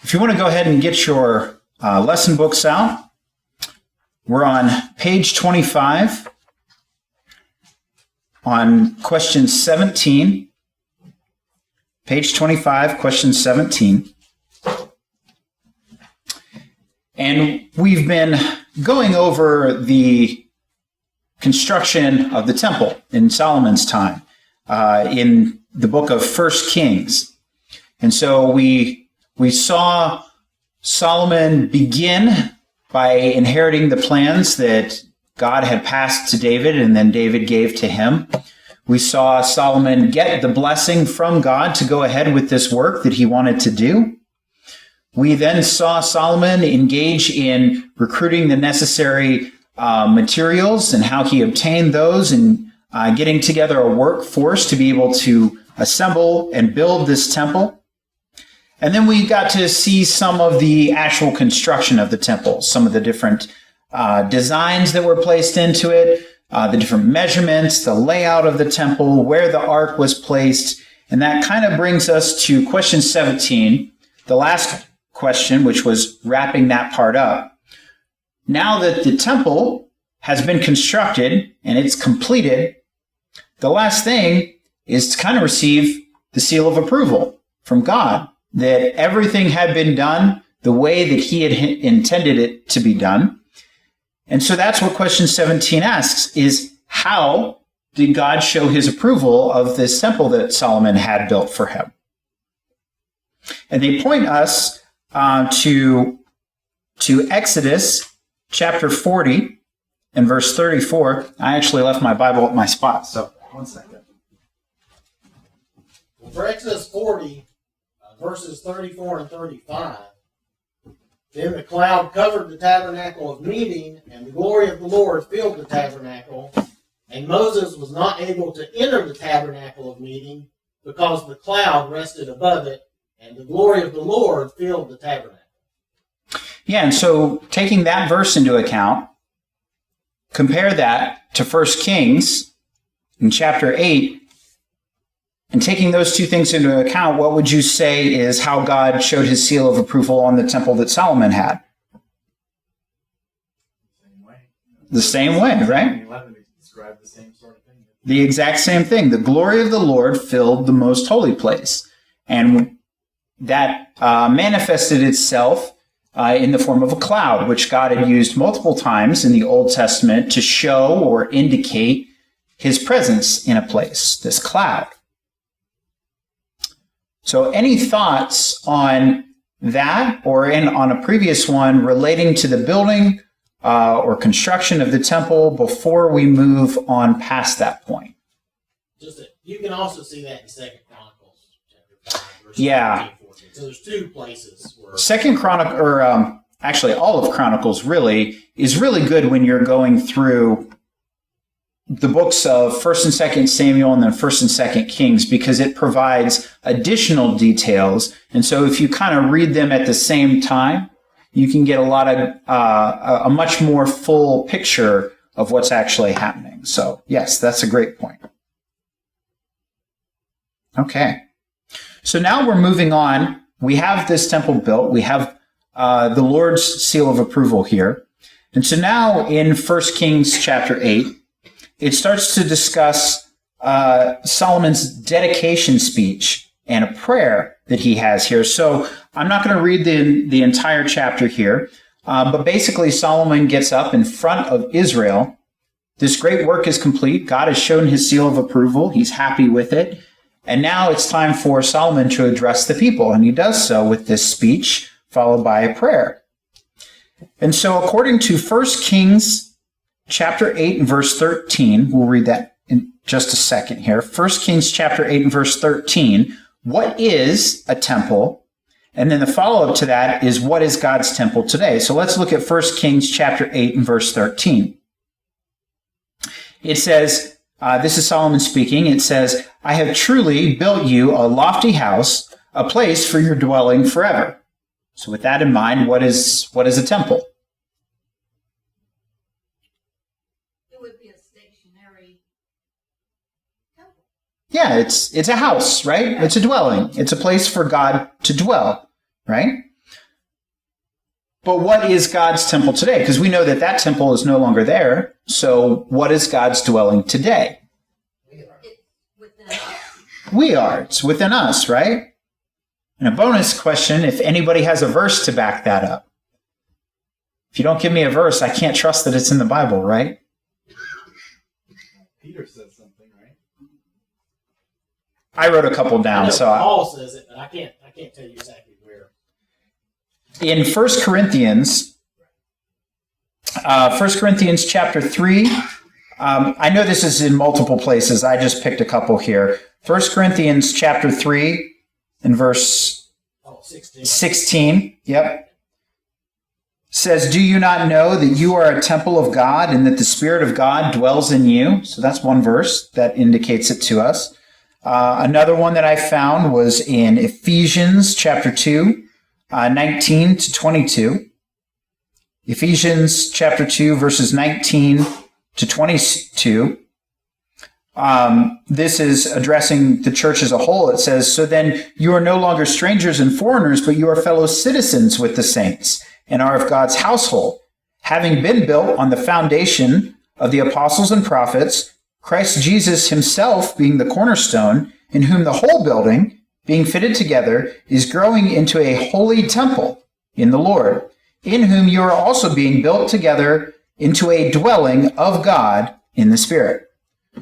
If you want to go ahead and get your lesson books out, we're on page 25 on question 17. Page 25, question 17. And we've been going over the construction of the temple in Solomon's time in the book of 1 Kings. And so we saw Solomon begin by inheriting the plans that God had passed to David and then David gave to him. We saw Solomon get the blessing from God to go ahead with this work that he wanted to do. We then saw Solomon engage in recruiting the necessary materials and how he obtained those and getting together a workforce to be able to assemble and build this temple. And then we got to see some of the actual construction of the temple, some of the different designs that were placed into it, the different measurements, the layout of the temple, where the ark was placed. And that kind of brings us to question 17, the last question, which was wrapping that part up. Now that the temple has been constructed and it's completed, the last thing is to kind of receive the seal of approval from God, that everything had been done the way that he had intended it to be done. And so that's what question 17 asks, is how did God show his approval of this temple that Solomon had built for him? And they point us to Exodus chapter 40 and verse 34. I actually left my Bible at my spot, so one second. Well, for Exodus 40, verses 34 and 35, then the cloud covered the tabernacle of meeting, and the glory of the Lord filled the tabernacle. And Moses was not able to enter the tabernacle of meeting because the cloud rested above it, and the glory of the Lord filled the tabernacle. Yeah, and so taking that verse into account, compare that to 1 Kings in chapter 8, and taking those two things into account, what would you say is how God showed his seal of approval on the temple that Solomon had? The same way, right? 11 described the same sort of thing. The exact same thing. The glory of the Lord filled the most holy place. And that manifested itself in the form of a cloud, which God had used multiple times in the Old Testament to show or indicate his presence in a place, this cloud. So any thoughts on that or on a previous one relating to the building or construction of the temple before we move on past that point? You can also see that in 2 Chronicles chapter 5, verse 14. So there's two places where... Actually all of Chronicles really is really good when you're going through the books of 1st and 2nd Samuel and then 1st and 2nd Kings, because it provides additional details. And so if you kind of read them at the same time, you can get a much more full picture of what's actually happening. So yes, that's a great point. Okay. So now we're moving on. We have this temple built. We have the Lord's seal of approval here. And so now in 1 Kings chapter 8, it starts to discuss Solomon's dedication speech and a prayer that he has here. So I'm not going to read the entire chapter here, but basically Solomon gets up in front of Israel. This great work is complete. God has shown his seal of approval. He's happy with it. And now it's time for Solomon to address the people. And he does so with this speech followed by a prayer. And so according to 1 Kings chapter 8 and verse 13, we'll read that in just a second here. 1 Kings chapter 8 and verse 13, what is a temple? And then the follow-up to that is, what is God's temple today? So let's look at 1 Kings chapter 8 and verse 13. It says, this is Solomon speaking, it says, I have truly built you a lofty house, a place for your dwelling forever. So with that in mind, what is a temple? Yeah, it's a house, right? It's a dwelling. It's a place for God to dwell, right? But what is God's temple today? Because we know that that temple is no longer there. So what is God's dwelling today? It's within us. We are. It's within us, right? And a bonus question, if anybody has a verse to back that up. If you don't give me a verse, I can't trust that it's in the Bible, right? Peter said something, right? I wrote a couple I down, know so Paul says it, but I can't tell you exactly where. in 1 Corinthians, 1 Corinthians chapter 3, I know this is in multiple places. I just picked a couple here. 1 Corinthians chapter 3 and verse 16. 16, yep, says, "Do you not know that you are a temple of God and that the Spirit of God dwells in you?" So that's one verse that indicates it to us. Another one that I found was in Ephesians chapter 2, 19 to 22. Ephesians chapter 2, verses 19 to 22. This is addressing the church as a whole. It says, "So then you are no longer strangers and foreigners, but you are fellow citizens with the saints and are of God's household, having been built on the foundation of the apostles and prophets, Christ Jesus himself being the cornerstone, in whom the whole building, being fitted together, is growing into a holy temple in the Lord, in whom you are also being built together into a dwelling of God in the Spirit."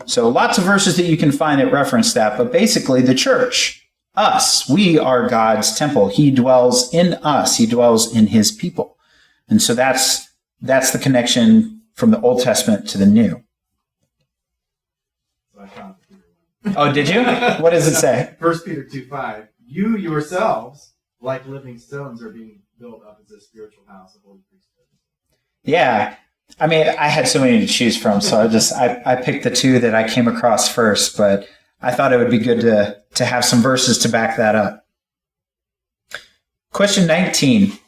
So lots of verses that you can find that reference that, but basically the church, us, we are God's temple. He dwells in us. He dwells in his people. And so that's the connection from the Old Testament to the New. So I found the Peter one. Oh, did you? What does it say? 1 Peter 2:5. You yourselves, like living stones, are being built up as a spiritual house of holy priesthood. Yeah. I mean, I had so many to choose from, so I picked the two that I came across first, but I thought it would be good to have some verses to back that up. Question 19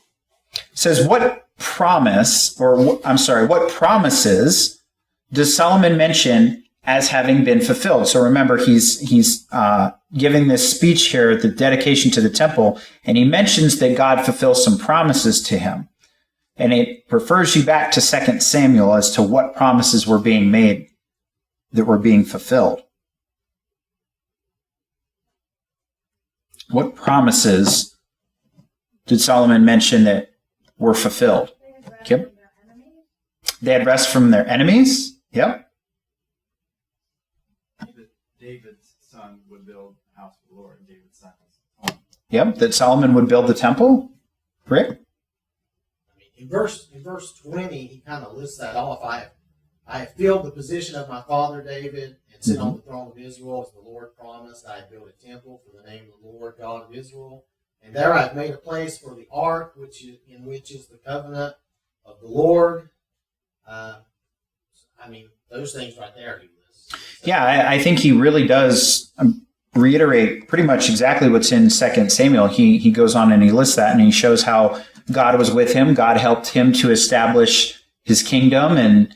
says, what promises does Solomon mention as having been fulfilled? So remember, he's giving this speech here at the dedication to the temple, and he mentions that God fulfills some promises to him. And it refers you back to 2 Samuel as to what promises were being made that were being fulfilled. What promises did Solomon mention that were fulfilled? Kim? They had rest from their enemies? Yep. David's son would build a house for the Lord, and David's son was home. Yep, that Solomon would build the temple. Rick? In verse 20, he kind of lists that off. I have filled the position of my father David and sit on the throne of Israel, as the Lord promised. I have built a temple for the name of the Lord God of Israel, and there I have made a place for the ark, in which is the covenant of the Lord. Those things right there he lists. Yeah, I think he really does reiterate pretty much exactly what's in 2 Samuel. He goes on and he lists that, and he shows how God was with him. God helped him to establish his kingdom, and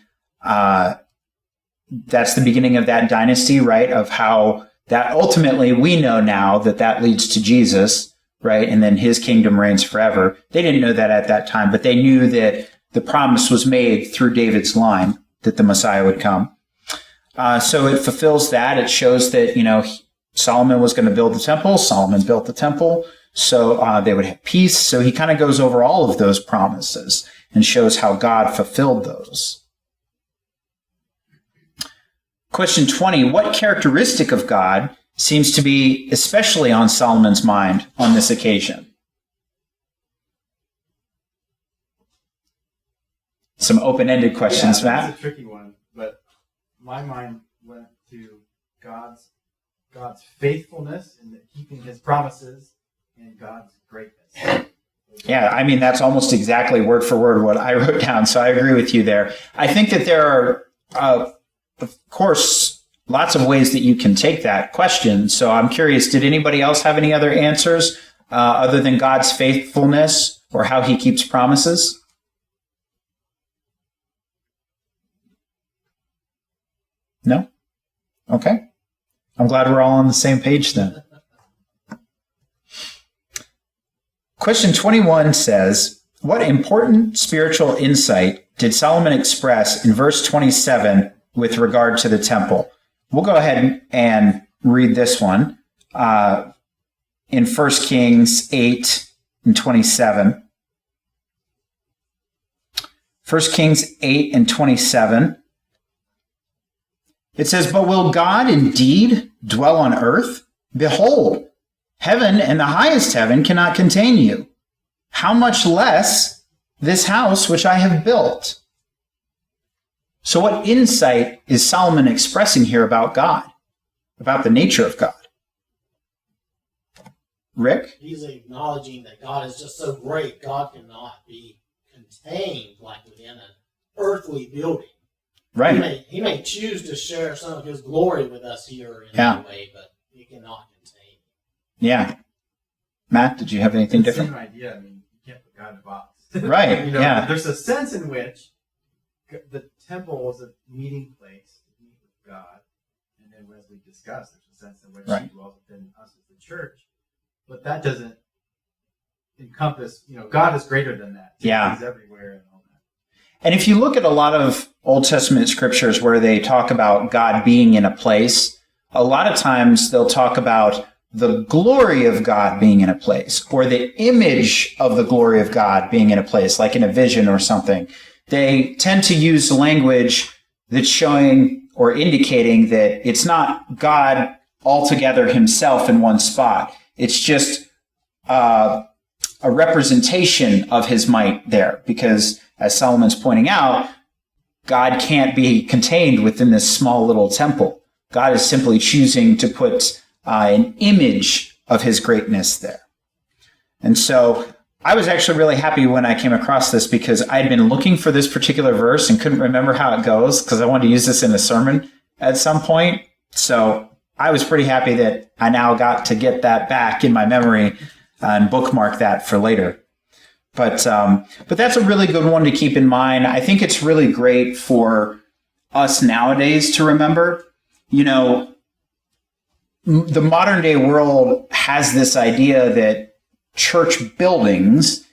that's the beginning of that dynasty, right? Of how that ultimately we know now that leads to Jesus, right? And then his kingdom reigns forever. They didn't know that at that time, but they knew that the promise was made through David's line that the Messiah would come. So it fulfills that. It shows that, Solomon was going to build the temple. Solomon built the temple. So they would have peace. So he kind of goes over all of those promises and shows how God fulfilled those. Question 20, what characteristic of God seems to be especially on Solomon's mind on this occasion? Some open-ended questions, Matt. That's a tricky one, but my mind went to God's faithfulness in keeping his promises and God's greatness. Yeah, that's almost exactly word for word what I wrote down, so I agree with you there. I think that there are, of course, lots of ways that you can take that question. So I'm curious, did anybody else have any other answers other than God's faithfulness or how he keeps promises? No? Okay. I'm glad we're all on the same page then. Question 21 says, What important spiritual insight did Solomon express in verse 27 with regard to the temple? We'll go ahead and read this one in 1 Kings 8 and 27. 1 Kings 8 and 27. It says, "But will God indeed dwell on earth? Behold, heaven and the highest heaven cannot contain you. How much less this house which I have built?" So what insight is Solomon expressing here about God, about the nature of God? Rick? He's acknowledging that God is just so great, God cannot be contained like within an earthly building. Right. He may choose to share some of his glory with us here in Yeah. that way, but he cannot contain. Yeah. Matt, did you have anything It's the different? same idea. I mean, you can't put God in a box. Right, yeah. There's a sense in which the temple was a meeting place to meet with God, and then as we discussed, there's a sense in which Right. He dwells within us as the church. But that doesn't encompass, God is greater than that. Yeah. He's everywhere and all that. And if you look at a lot of Old Testament scriptures where they talk about God being in a place, a lot of times they'll talk about the glory of God being in a place, or the image of the glory of God being in a place, like in a vision or something. They tend to use language that's showing or indicating that it's not God altogether himself in one spot. It's just a representation of his might there, because as Solomon's pointing out, God can't be contained within this small little temple. God is simply choosing to put an image of his greatness there. And so I was actually really happy when I came across this, because I'd been looking for this particular verse and couldn't remember how it goes, because I wanted to use this in a sermon at some point. So I was pretty happy that I now got to get that back in my memory and bookmark that for later. But that's a really good one to keep in mind. I think it's really great for us nowadays to remember. The modern day world has this idea that church buildings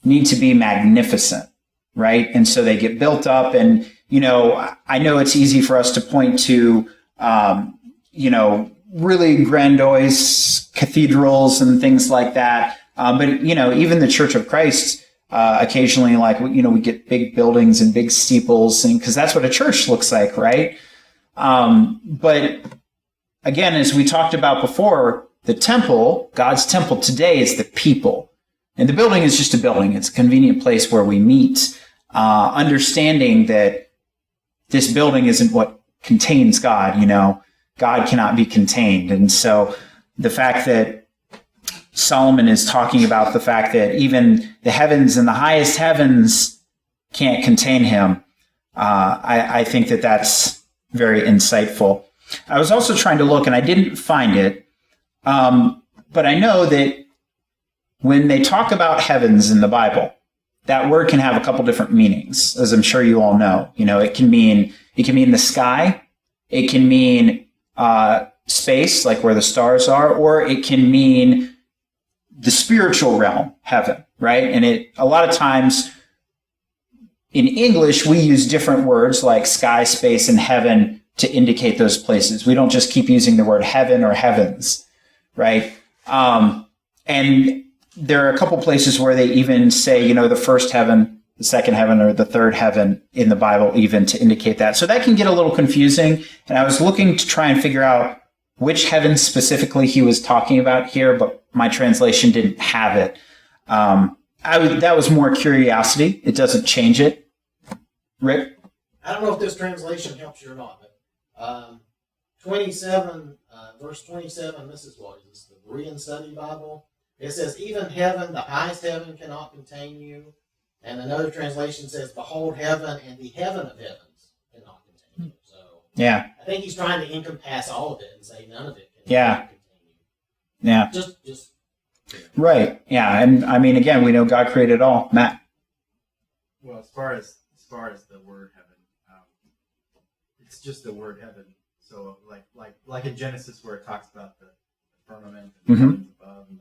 need to be magnificent, right? And so they get built up, and, I know it's easy for us to point to, really grandiose cathedrals and things like that. But even the Church of Christ, occasionally, we get big buildings and big steeples, and because that's what a church looks like, right? But again, as we talked about before, the temple, God's temple today, is the people. And the building is just a building. It's a convenient place where we meet, understanding that this building isn't what contains God. God cannot be contained. And so the fact that Solomon is talking about the fact that even the heavens and the highest heavens can't contain him, I think that that's very insightful. I was also trying to look, and I didn't find it, but I know that when they talk about heavens in the Bible, that word can have a couple different meanings, as I'm sure you all know. It can mean the sky, it can mean space, like where the stars are, or it can mean the spiritual realm, heaven, right? And a lot of times in English, we use different words like sky, space, and heaven to indicate those places. We don't just keep using the word heaven or heavens, right? And there are a couple places where they even say, the first heaven, the second heaven, or the third heaven in the Bible, even to indicate that. So that can get a little confusing. And I was looking to try and figure out which heaven specifically he was talking about here, but my translation didn't have it. That was more curiosity. It doesn't change it. Rick? I don't know if this translation helps you or not, but 27, verse 27, this is what? Is this the Berean Study Bible? It says, even heaven, the highest heaven, cannot contain you. And another translation says, behold, heaven and the heaven of heavens cannot contain you. So Yeah. I think he's trying to encompass all of it and say none of it can contain you. Yeah. Just Right. Yeah. And I mean, again, we know God created all. Matt? Well, as far as the word heaven, it's just the word heaven. So like in Genesis where it talks about the firmament and the heavens above, and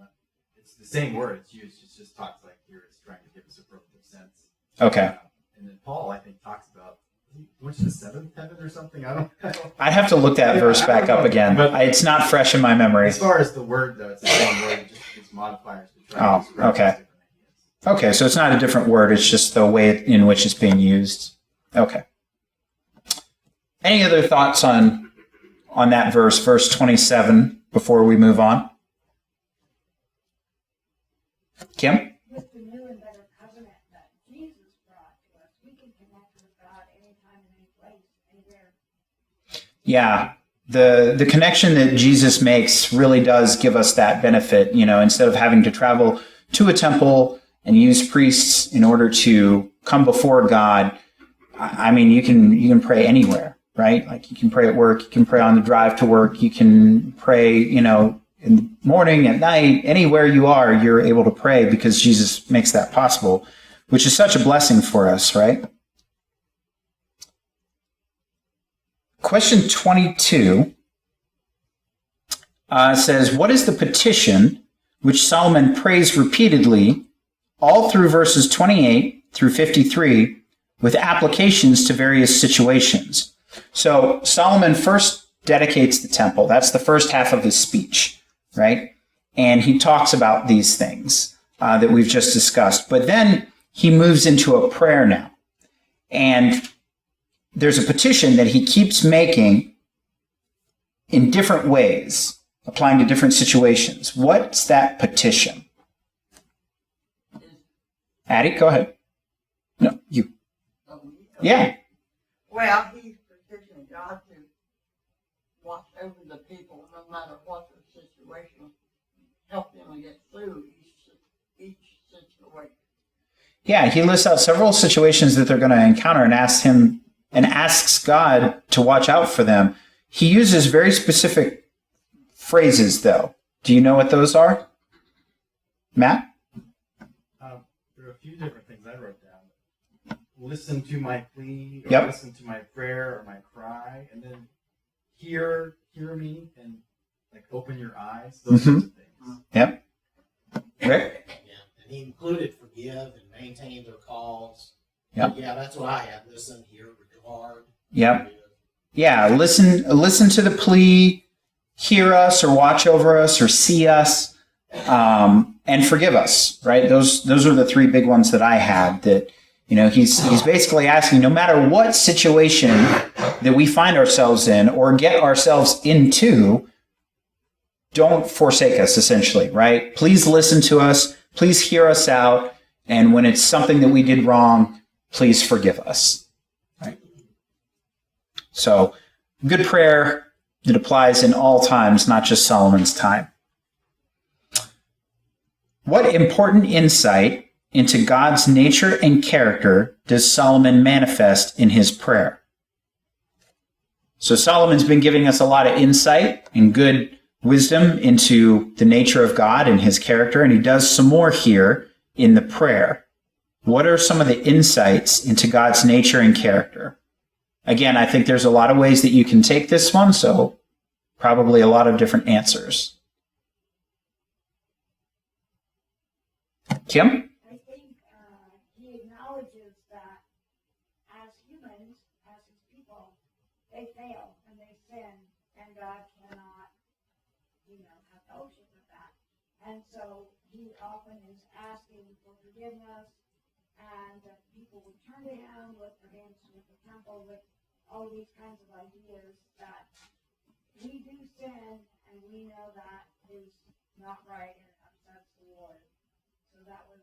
it's the same word it's used. It just talks like here it's trying to give us a sense. Okay. And then Paul, I think, talks about went to the seventh heaven or something. I don't know. I'd have to look that verse back up again. But It's not fresh in my memory. as far as the word, though, it's the same word. It just it's modifiers to try to describe okay. different ideas. Okay, so it's not a different word. It's just the way in which it's being used. Okay. Any other thoughts on that verse 27, before we move on? Kim? With the new and better covenant that Jesus brought to us, we can connect with God anytime, in any place, anywhere. Yeah. The connection that Jesus makes really does give us that benefit. Instead of having to travel to a temple and use priests in order to come before God, I mean, you can pray anywhere, right? Like you can pray at work, you can pray on the drive to work, you can pray, in the morning, at night, anywhere you are, you're able to pray because Jesus makes that possible, which is such a blessing for us, right? Question 22 says, what is the petition which Solomon prays repeatedly all through verses 28 through 53 with applications to various situations? So Solomon first dedicates the temple. That's the first half of his speech, right? And he talks about these things that we've just discussed. But then he moves into a prayer now. And there's a petition that he keeps making in different ways, applying to different situations. What's that petition? Addie, go ahead. No, you. Yeah. Well, he's petitioning God to watch over the people, no matter what the situation, help them to get through each situation. Yeah, he lists out several situations that they're going to encounter and asks God to watch out for them. He uses very specific phrases, though. Do you know what those are? Matt? There are a few different things I wrote down. Listen to my plea, or Yep. listen to my prayer or my cry, and then hear me and like open your eyes. Those sorts of things. Yep. Rick? Yeah, and he included forgive and maintain their cause. Yep. Yeah, that's what I had. Listen, hear, regard. Yep. forgive. Yeah, listen to the plea, hear us or watch over us or see us, and forgive us, right? Those are the three big ones that I had that, he's basically asking, no matter what situation that we find ourselves in or get ourselves into, don't forsake us, essentially, right? Please listen to us. Please hear us out. And when it's something that we did wrong, please forgive us. Right? So, good prayer that applies in all times, not just Solomon's time. What important insight into God's nature and character does Solomon manifest in his prayer? So Solomon's been giving us a lot of insight and good wisdom into the nature of God and his character, and he does some more here in the prayer. What are some of the insights into God's nature and character? Again, I think there's a lot of ways that you can take this one, so probably a lot of different answers. Kim? I think he acknowledges that as humans, as his people, they fail and they sin, and God cannot, have fellowship with that. And so he often is asking for forgiveness, and that people would turn to him with the temple, with all these kinds of ideas that we do sin, and we know that is not right and it upsets the Lord. So that was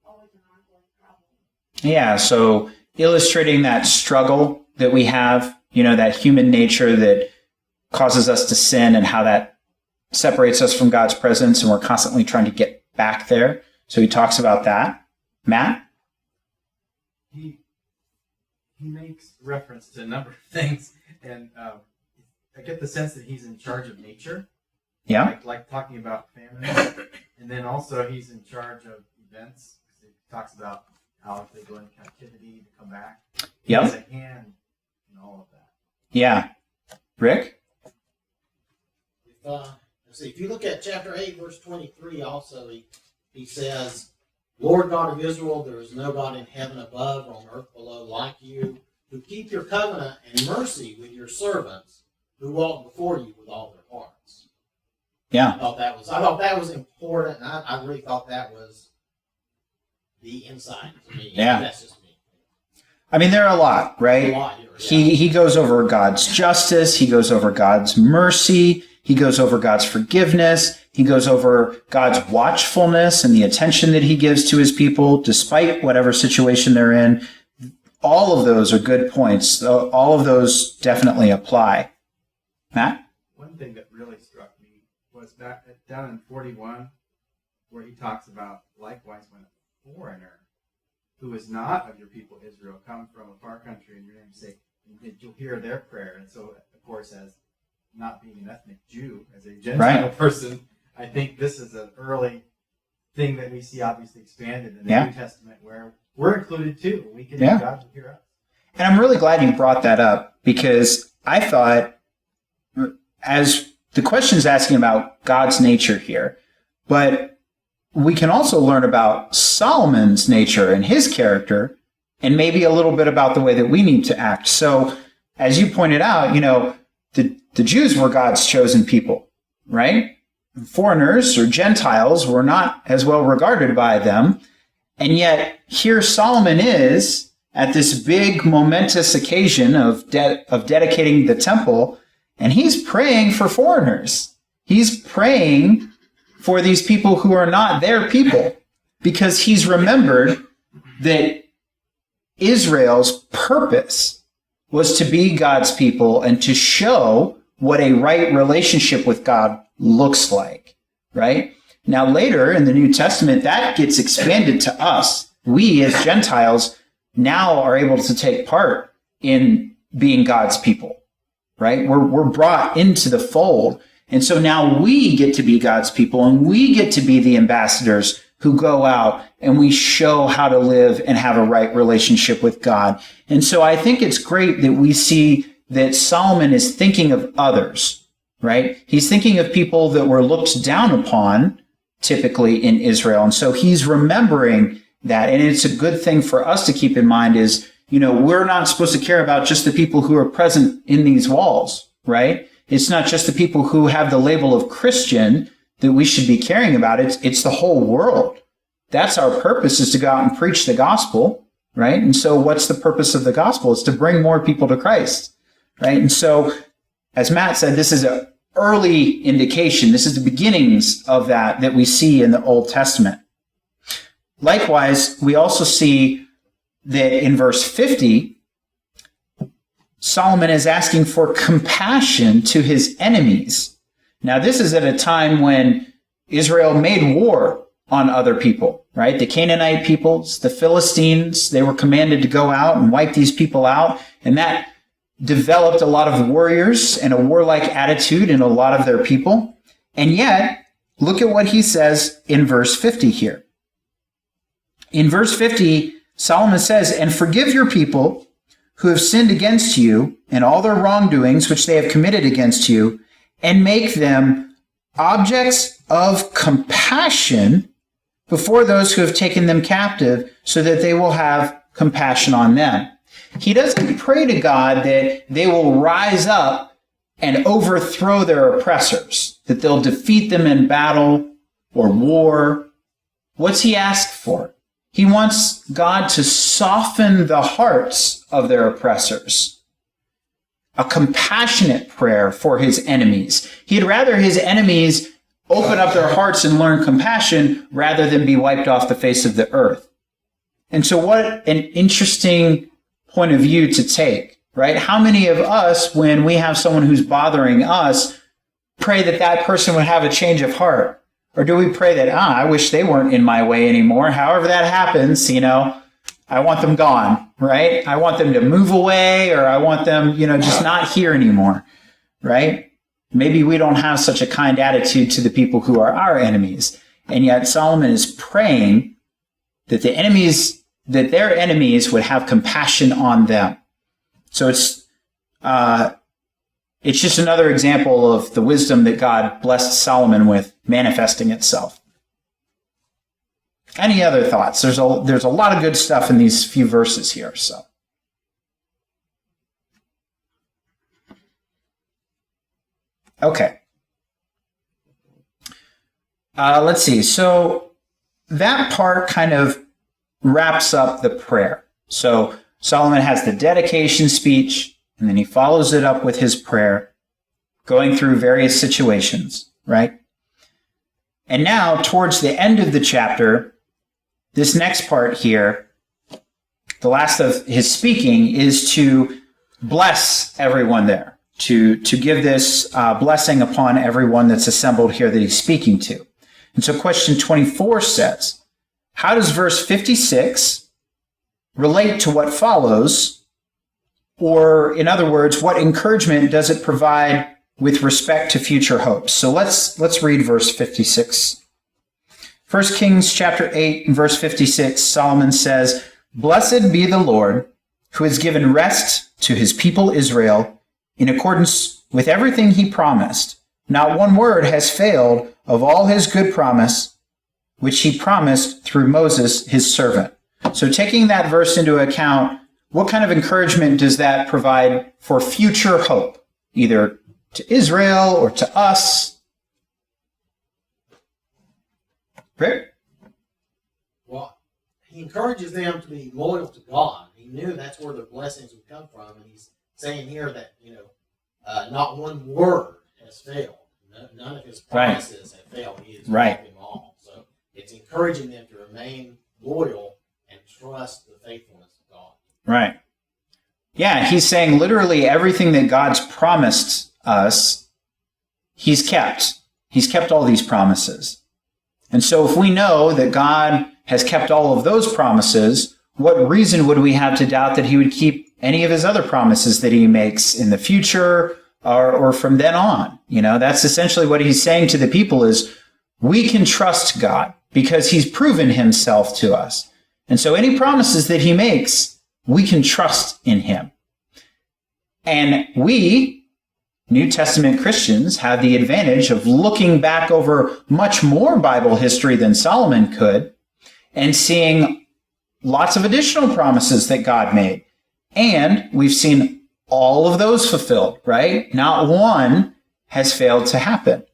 always an ongoing problem. Yeah, so illustrating that struggle that we have, that human nature that causes us to sin and how that separates us from God's presence, and we're constantly trying to get back there. So he talks about that. Matt? He makes reference to a number of things, and I get the sense that he's in charge of nature. Yeah. Like talking about famine, and then also he's in charge of events. He talks about how if they go into captivity to come back. He has a hand in all of that. Yeah. Rick? If you look at chapter 8, verse 23, also, he says, Lord God of Israel, there is no God in heaven above or on earth below like you, who keep your covenant and mercy with your servants, who walk before you with all their hearts. Yeah. I thought that was important, and I really thought that was the insight to me. Yeah. That's just me. I mean, there are a lot, right? A lot here, yeah. He goes over God's justice. He goes over God's mercy. He goes over God's forgiveness. He goes over God's watchfulness and the attention that he gives to his people, despite whatever situation they're in. All of those are good points. All of those definitely apply. Matt? One thing that really struck me was down in 41, where he talks about, likewise, when a foreigner who is not of your people Israel come from a far country in your name's sake, and you'll hear their prayer. And so, of course, as not being an ethnic Jew, as a Gentile person, I think this is an early thing that we see obviously expanded in the New Testament, where we're included too. We can God will hear us. And I'm really glad you brought that up, because I thought, as the question is asking about God's nature here, but we can also learn about Solomon's nature and his character, and maybe a little bit about the way that we need to act. So, as you pointed out, the Jews were God's chosen people, right? Foreigners or Gentiles were not as well regarded by them. And yet, here Solomon is at this big momentous occasion of dedicating the temple, and he's praying for foreigners. He's praying for these people who are not their people, because he's remembered that Israel's purpose was to be God's people and to show what a right relationship with God looks like, right? Now, later in the New Testament, that gets expanded to us. We, as Gentiles, now are able to take part in being God's people, right? We're brought into the fold. And so now we get to be God's people, and we get to be the ambassadors who go out and we show how to live and have a right relationship with God. And so I think it's great that we see that Solomon is thinking of others, right? He's thinking of people that were looked down upon, typically in Israel. And so he's remembering that. And it's a good thing for us to keep in mind is, we're not supposed to care about just the people who are present in these walls, right? It's not just the people who have the label of Christian that we should be caring about. It's the whole world. That's our purpose, is to go out and preach the gospel, right? And so what's the purpose of the gospel? It's to bring more people to Christ, right? And so, as Matt said, this is an early indication. This is the beginnings of that we see in the Old Testament. Likewise, we also see that in verse 50, Solomon is asking for compassion to his enemies. Now, this is at a time when Israel made war on other people, right? The Canaanite peoples, the Philistines, they were commanded to go out and wipe these people out. And that developed a lot of warriors and a warlike attitude in a lot of their people. And yet, look at what he says in verse 50 here. In verse 50, Solomon says, "And forgive your people who have sinned against you and all their wrongdoings which they have committed against you, and make them objects of compassion before those who have taken them captive, so that they will have compassion on them." He doesn't pray to God that they will rise up and overthrow their oppressors, that they'll defeat them in battle or war. What's he asked for? He wants God to soften the hearts of their oppressors. A compassionate prayer for his enemies. He'd rather his enemies open up their hearts and learn compassion rather than be wiped off the face of the earth. And so what an interesting point of view to take, right? How many of us, when we have someone who's bothering us, pray that that person would have a change of heart? Or do we pray that, I wish they weren't in my way anymore. However that happens, I want them gone, right? I want them to move away, or I want them, just not here anymore, right? Maybe we don't have such a kind attitude to the people who are our enemies. And yet Solomon is praying that their enemies would have compassion on them. So it's just another example of the wisdom that God blessed Solomon with manifesting itself. Any other thoughts? There's a lot of good stuff in these few verses here. So, okay. Let's see. So that part kind of wraps up the prayer. So Solomon has the dedication speech, and then he follows it up with his prayer, going through various situations, right? And now, towards the end of the chapter, this next part here, the last of his speaking, is to bless everyone there, to give this blessing upon everyone that's assembled here that he's speaking to. And so question 24 says, how does verse 56 relate to what follows? Or, in other words, what encouragement does it provide with respect to future hopes? So let's read verse 56. 1 Kings chapter 8 and verse 56, Solomon says, "Blessed be the Lord, who has given rest to his people Israel in accordance with everything he promised. Not one word has failed of all his good promise, which he promised through Moses, his servant." So taking that verse into account, what kind of encouragement does that provide for future hope, either to Israel or to us? Rick? Well, he encourages them to be loyal to God. He knew that's where their blessings would come from, and he's saying here that not one word has failed. None of his promises have failed. He has kept them all. So it's encouraging them to remain loyal and trust the faithfulness of God. Right. Yeah, he's saying literally everything that God's promised us, he's kept. He's kept all these promises. And so if we know that God has kept all of those promises, what reason would we have to doubt that he would keep any of his other promises that he makes in the future or from then on? That's essentially what he's saying to the people is, we can trust God because he's proven himself to us. And so any promises that he makes, we can trust in him. And we, New Testament Christians, have the advantage of looking back over much more Bible history than Solomon could and seeing lots of additional promises that God made. And we've seen all of those fulfilled, right? Not one has failed to happen.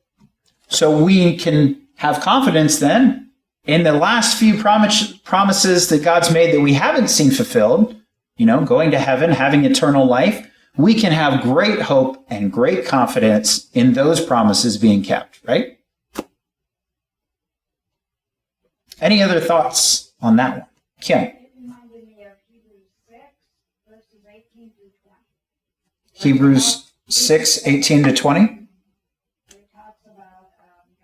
So we can have confidence then in the last few promises that God's made that we haven't seen fulfilled, going to heaven, having eternal life. We can have great hope and great confidence in those promises being kept, right? Any other thoughts on that one? Kim? It reminded me of Hebrews 6, verses 18 through 20. Hebrews 6, 18 to 20? It talks about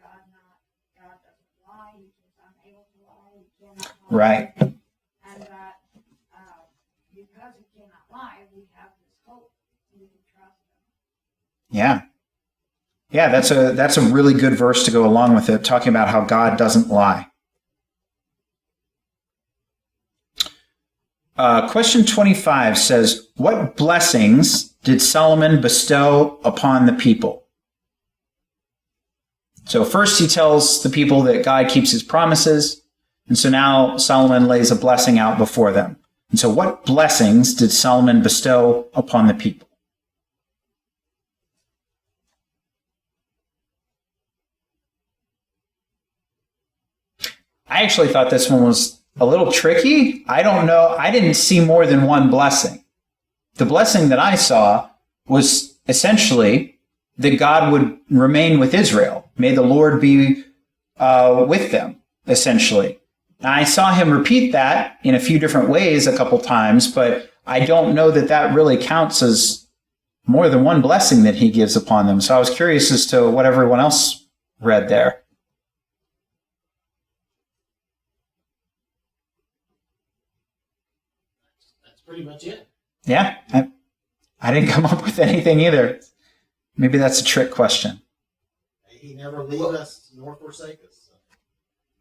God doesn't lie, he's unable to lie, he cannot lie. Right. And that because he cannot lie, we have this hope, we can trust him. Yeah. Yeah, that's a really good verse to go along with it, talking about how God doesn't lie. Question 25 says, what blessings did Solomon bestow upon the people? So first he tells the people that God keeps his promises, and so now Solomon lays a blessing out before them. And so what blessings did Solomon bestow upon the people? I actually thought this one was a little tricky. I don't know. I didn't see more than one blessing. The blessing that I saw was essentially that God would remain with Israel. May the Lord be with them, essentially. Now, I saw him repeat that in a few different ways a couple times, but I don't know that that really counts as more than one blessing that he gives upon them. So I was curious as to what everyone else read there. Pretty much it. Yeah, I didn't come up with anything either. Maybe that's a trick question. He never leave us nor forsake us. So.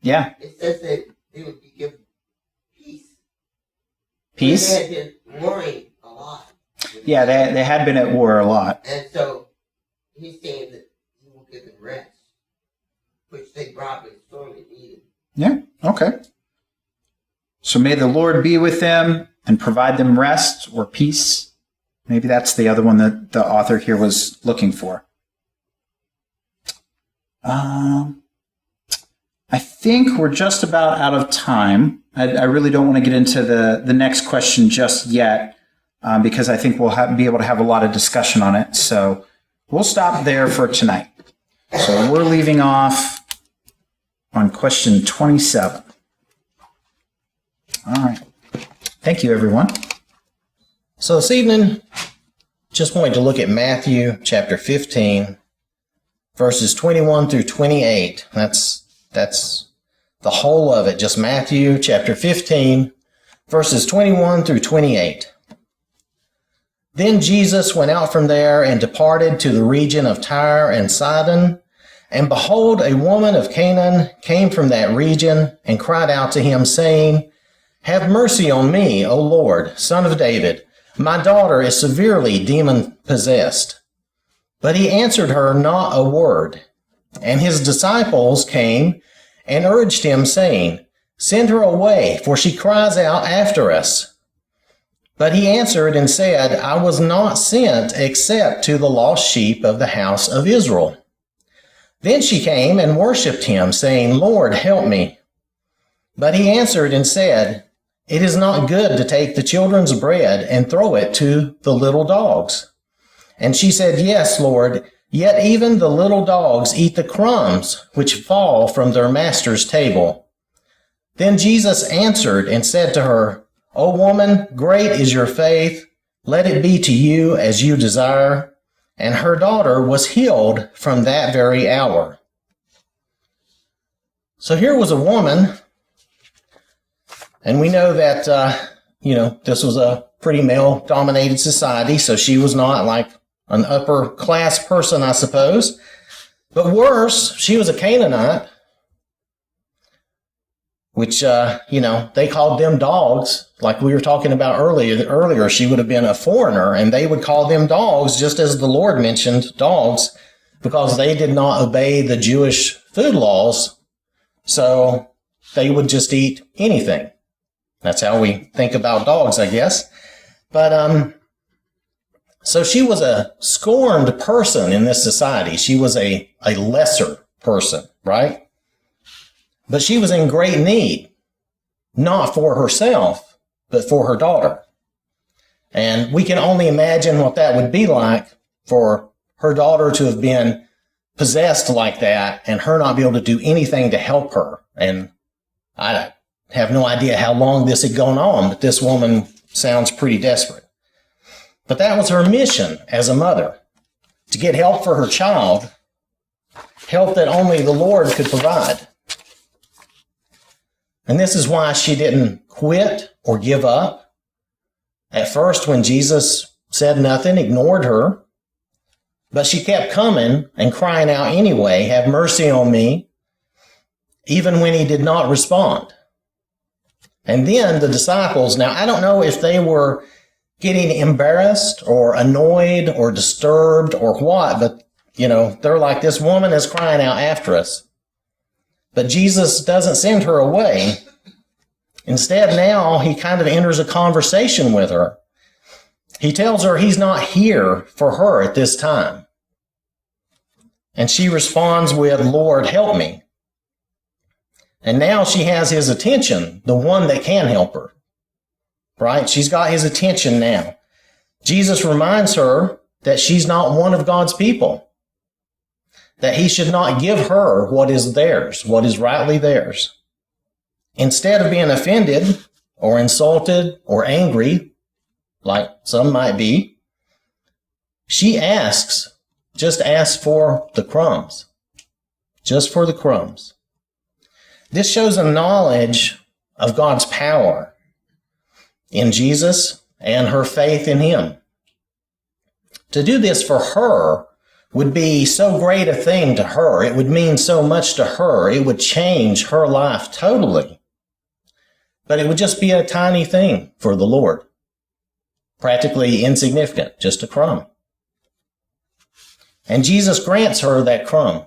Yeah. It says that they would be given peace. Peace? They had been worrying a lot. Yeah, they had been at war a lot. And so he's saying that he will give them rest, which they probably sorely needed. Yeah, okay. So may the Lord be with them and provide them rest or peace. Maybe that's the other one that the author here was looking for. I think we're just about out of time. I really don't want to get into the next question just yet because I think we'll be able to have a lot of discussion on it. So we'll stop there for tonight. So we're leaving off on question 27. All right. Thank you, everyone. So this evening, just wanted to look at Matthew chapter 15, verses 21 through 28. That's the whole of it, just Matthew chapter 15, verses 21 through 28. Then Jesus went out from there and departed to the region of Tyre and Sidon. And behold, a woman of Canaan came from that region and cried out to him, saying, Have mercy on me, O Lord, Son of David. My daughter is severely demon-possessed. But he answered her not a word. And his disciples came and urged him, saying, Send her away, for she cries out after us. But he answered and said, I was not sent except to the lost sheep of the house of Israel. Then she came and worshipped him, saying, Lord, help me. But he answered and said, It is not good to take the children's bread and throw it to the little dogs. And she said, Yes, Lord, yet even the little dogs eat the crumbs which fall from their master's table. Then Jesus answered and said to her, O woman, great is your faith. Let it be to you as you desire. And her daughter was healed from that very hour. So here was a woman, and we know that, this was a pretty male-dominated society, so she was not like an upper-class person, I suppose. But worse, she was a Canaanite, which, they called them dogs. Like we were talking about earlier, she would have been a foreigner, and they would call them dogs, just as the Lord mentioned dogs, because they did not obey the Jewish food laws, so they would just eat anything. That's how we think about dogs, I guess. But, so she was a scorned person in this society. She was a lesser person, right? But she was in great need, not for herself, but for her daughter. And we can only imagine what that would be like for her daughter to have been possessed like that and her not be able to do anything to help her. And I have no idea how long this had gone on, but this woman sounds pretty desperate. But that was her mission as a mother, to get help for her child, help that only the Lord could provide. And this is why she didn't quit or give up. At first, when Jesus said nothing, ignored her, but she kept coming and crying out anyway, Have mercy on me, even when he did not respond. And then the disciples, now I don't know if they were getting embarrassed or annoyed or disturbed or what, but, they're like, this woman is crying out after us. But Jesus doesn't send her away. Instead, now he kind of enters a conversation with her. He tells her he's not here for her at this time. And she responds with, Lord, help me. And now she has his attention, the one that can help her. Right? She's got his attention now. Jesus reminds her that she's not one of God's people. That he should not give her what is theirs, what is rightly theirs. Instead of being offended or insulted or angry, like some might be, she just asks for the crumbs. Just for the crumbs. This shows a knowledge of God's power in Jesus and her faith in him. To do this for her would be so great a thing to her. It would mean so much to her. It would change her life totally. But it would just be a tiny thing for the Lord. Practically insignificant, just a crumb. And Jesus grants her that crumb.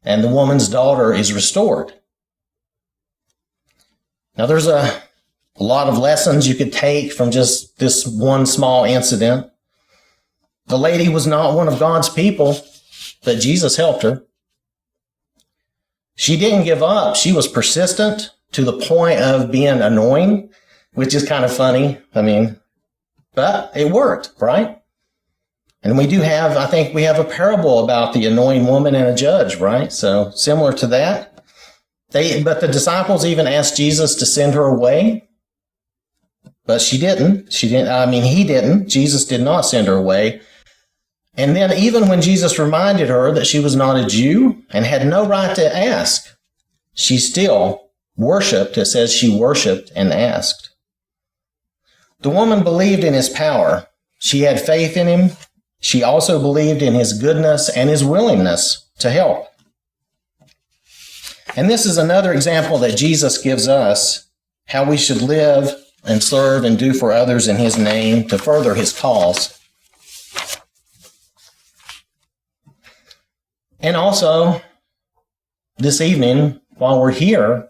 And the woman's daughter is restored. Now, there's a lot of lessons you could take from just this one small incident. The lady was not one of God's people, but Jesus helped her. She didn't give up. She was persistent to the point of being annoying, which is kind of funny. But it worked, right? And we do have, I think we have a parable about the annoying woman and a judge, right? So similar to that. But the disciples even asked Jesus to send her away. But he didn't. Jesus did not send her away. And then even when Jesus reminded her that she was not a Jew and had no right to ask, she still worshiped. It says she worshiped and asked. The woman believed in his power. She had faith in him. She also believed in his goodness and his willingness to help. And this is another example that Jesus gives us how we should live and serve and do for others in his name to further his cause. And also, this evening, while we're here,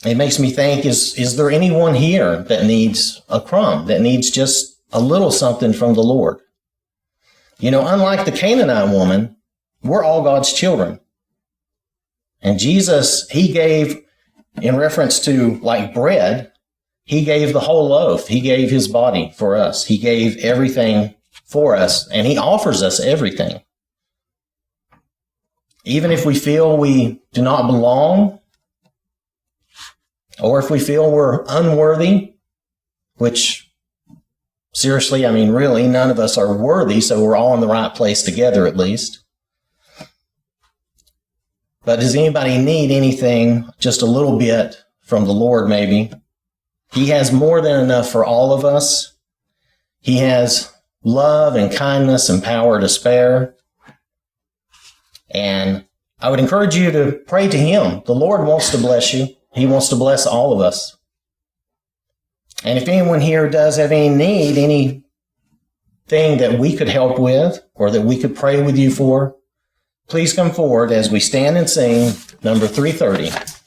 it makes me think, is there anyone here that needs a crumb, that needs just a little something from the Lord? Unlike the Canaanite woman, we're all God's children. And Jesus, he gave, in reference to like bread, he gave the whole loaf. He gave his body for us. He gave everything for us, and he offers us everything. Even if we feel we do not belong, or if we feel we're unworthy, which, seriously, really, none of us are worthy, so we're all in the right place together at least. But does anybody need anything, just a little bit from the Lord maybe? He has more than enough for all of us. He has love and kindness and power to spare. And I would encourage you to pray to him. The Lord wants to bless you. He wants to bless all of us. And if anyone here does have any need, anything that we could help with or that we could pray with you for, please come forward as we stand and sing number 330.